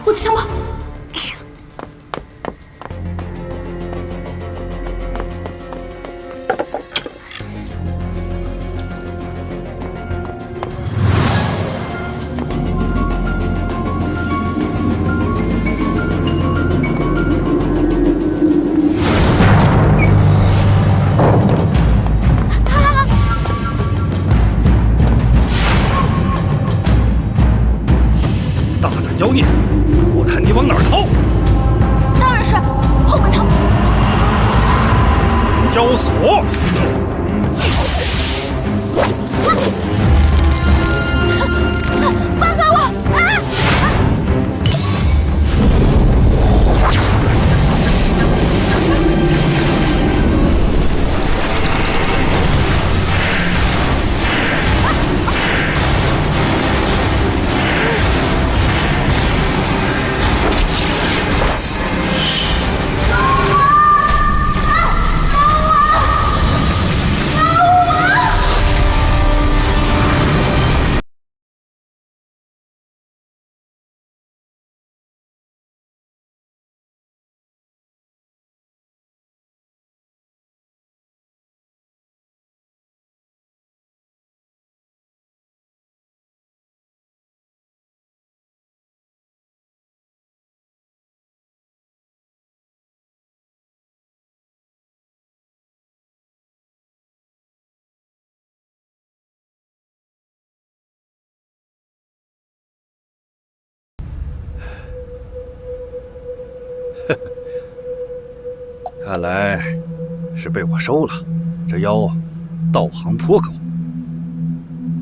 我的枪包。妖孽，我看你往哪儿逃！当然是后门逃。妖锁！放开我！啊！看来是被我收了。这妖道行颇高，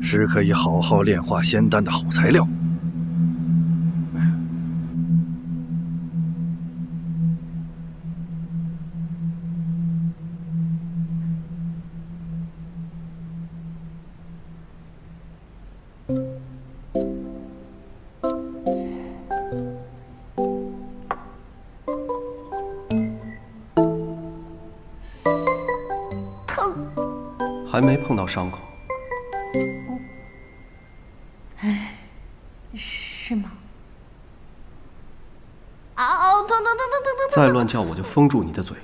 是可以好好炼化仙丹的好材料。还没碰到伤口。哎，是吗？嗷，疼！再乱叫我就封住你的嘴。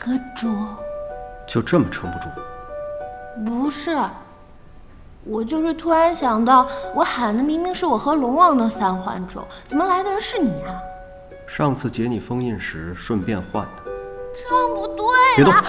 阁主，就这么撑不住？不是，我就是突然想到，我喊的明明是我和龙王的三环咒，怎么来的人是你啊？上次解你封印时顺便换的。这样不对别动！吧？